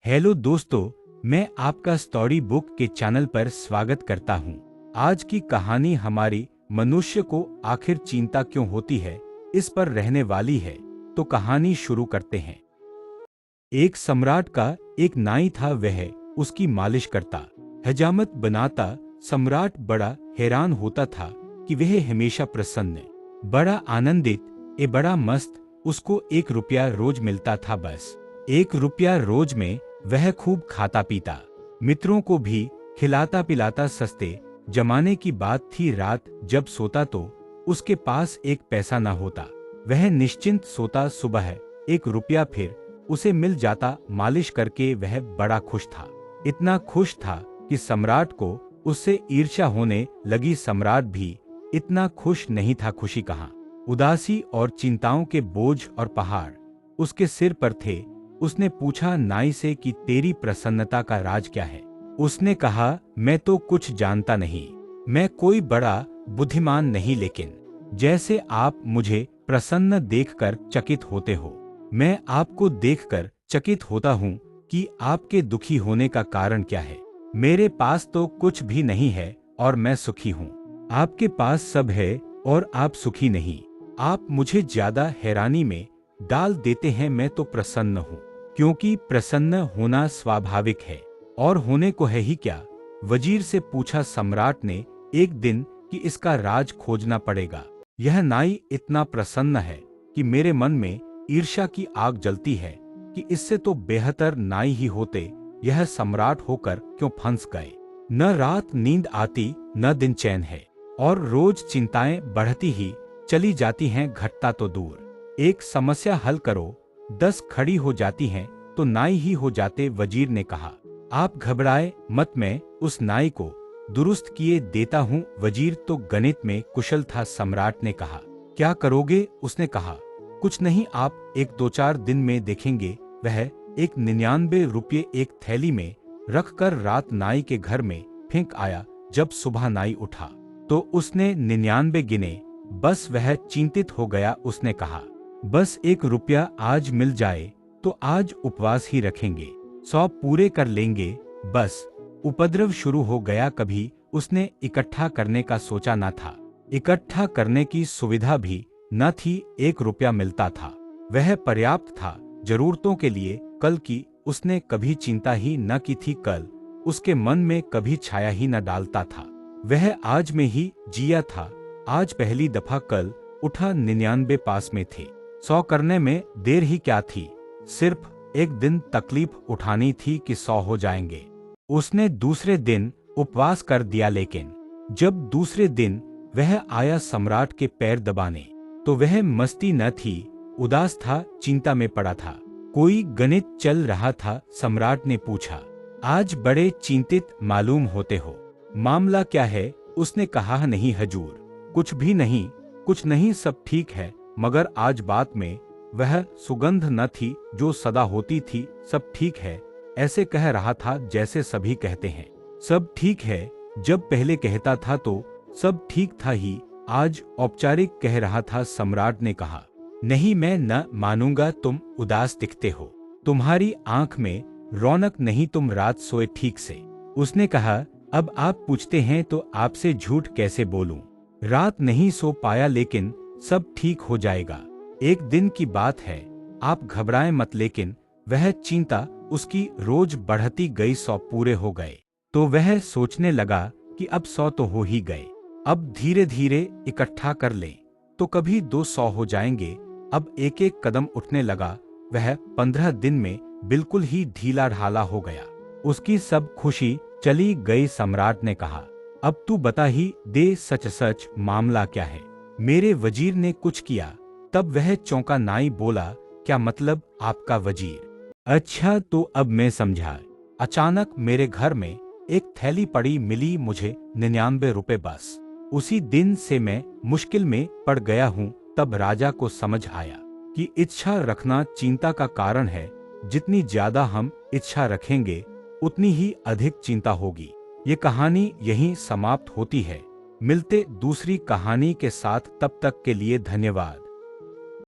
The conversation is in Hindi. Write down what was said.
हेलो दोस्तों, मैं आपका स्टोरी बुक के चैनल पर स्वागत करता हूं। आज की कहानी हमारी मनुष्य को आखिर चिंता क्यों होती है इस पर रहने वाली है। तो कहानी शुरू करते हैं। एक सम्राट का एक नाई था, वह उसकी मालिश करता, हजामत बनाता। सम्राट बड़ा हैरान होता था कि वह हमेशा प्रसन्न, बड़ा आनंदित, बड़ा मस्त। उसको 1 रुपया रोज मिलता था, बस 1 रुपया रोज में वह खूब खाता पीता, मित्रों को भी खिलाता पिलाता। सस्ते जमाने की बात थी। रात जब सोता तो उसके पास 1 पैसा न होता। वह निश्चिंत सोता। सुबह 1 रुपया फिर उसे मिल जाता। मालिश करके वह बड़ा खुश था, इतना खुश था कि सम्राट को उससे ईर्ष्या होने लगी। सम्राट भी इतना खुश नहीं था। खुशी कहाँ, उदासी और चिंताओं के बोझ और पहाड़ उसके सिर पर थे। उसने पूछा नाई से कि तेरी प्रसन्नता का राज क्या है। उसने कहा, मैं तो कुछ जानता नहीं, मैं कोई बड़ा बुद्धिमान नहीं, लेकिन जैसे आप मुझे प्रसन्न देखकर चकित होते हो, मैं आपको देखकर चकित होता हूँ कि आपके दुखी होने का कारण क्या है। मेरे पास तो कुछ भी नहीं है और मैं सुखी हूँ। आपके पास सब है और आप सुखी नहीं। आप मुझे ज्यादा हैरानी में डाल देते हैं। मैं तो प्रसन्न हूँ, क्योंकि प्रसन्न होना स्वाभाविक है, और होने को है ही क्या। वजीर से पूछा सम्राट ने एक दिन कि इसका राज खोजना पड़ेगा। यह नाई इतना प्रसन्न है कि मेरे मन में ईर्ष्या की आग जलती है कि इससे तो बेहतर नाई ही होते। यह सम्राट होकर क्यों फंस गए। न रात नींद आती, न दिन चैन है, और रोज चिंताएं बढ़ती ही चली जाती हैं। घटता तो दूर, एक समस्या हल करो, 10 खड़ी हो जाती हैं तो नाई ही हो जाते। वजीर ने कहा, आप घबराए मत, मैं उस नाई को दुरुस्त किए देता हूँ। वजीर तो गणित में कुशल था। सम्राट ने कहा, क्या करोगे। उसने कहा, कुछ नहीं, आप 1-2-4 दिन में देखेंगे। वह 99 रुपये एक थैली में रखकर रात नाई के घर में फेंक आया। जब सुबह नाई उठा तो उसने 99 गिने। बस वह चिंतित हो गया। उसने कहा, बस 1 रुपया आज मिल जाए तो आज उपवास ही रखेंगे, 100 पूरे कर लेंगे। बस उपद्रव शुरू हो गया। कभी उसने इकट्ठा करने का सोचा न था, इकट्ठा करने की सुविधा भी न थी। 1 रुपया मिलता था, वह पर्याप्त था जरूरतों के लिए। कल की उसने कभी चिंता ही न की थी, कल उसके मन में कभी छाया ही न डालता था। वह आज में ही जिया था। आज पहली दफा कल उठा, 99 पास में थे। 100 करने में देर ही क्या थी, सिर्फ एक दिन तकलीफ उठानी थी कि 100 हो जाएंगे। उसने दूसरे दिन उपवास कर दिया, लेकिन जब दूसरे दिन वह आया सम्राट के पैर दबाने तो वह मस्ती न थी, उदास था, चिंता में पड़ा था। कोई गणित चल रहा था। सम्राट ने पूछा, आज बड़े चिंतित मालूम होते हो, मामला क्या है। उसने कहा, नहीं हजूर, कुछ भी नहीं, कुछ नहीं, सब ठीक है। मगर आज बात में वह सुगंध न थी जो सदा होती थी। सब ठीक है, ऐसे कह रहा था जैसे सभी कहते हैं सब ठीक है। जब पहले कहता था तो सब ठीक था ही, आज औपचारिक कह रहा था। सम्राट ने कहा, नहीं, मैं न मानूंगा, तुम उदास दिखते हो, तुम्हारी आंख में रौनक नहीं, तुम रात सोए ठीक से। उसने कहा, अब आप पूछते हैं तो आपसे झूठ कैसे बोलूं। रात नहीं सो पाया, लेकिन सब ठीक हो जाएगा, एक दिन की बात है, आप घबराएं मत। लेकिन वह चिंता उसकी रोज बढ़ती गई। 100 पूरे हो गए तो वह सोचने लगा कि अब 100 तो हो ही गए, अब धीरे धीरे इकट्ठा कर लें तो कभी 200 हो जाएंगे। अब एक एक कदम उठने लगा। वह 15 दिन में बिल्कुल ही ढीला ढाला हो गया। उसकी सब खुशी चली गई। सम्राट ने कहा, अब तू बता ही दे, सच सच मामला क्या है। मेरे वजीर ने कुछ किया। तब वह चौंका। नाई बोला, क्या मतलब आपका वजीर। अच्छा, तो अब मैं समझा। अचानक मेरे घर में एक थैली पड़ी मिली मुझे, 99 रुपए बस। उसी दिन से मैं मुश्किल में पड़ गया हूँ। तब राजा को समझ आया कि इच्छा रखना चिंता का कारण है। जितनी ज्यादा हम इच्छा रखेंगे उतनी ही अधिक चिंता होगी। ये कहानी यहीं समाप्त होती है। मिलते दूसरी कहानी के साथ, तब तक के लिए धन्यवाद।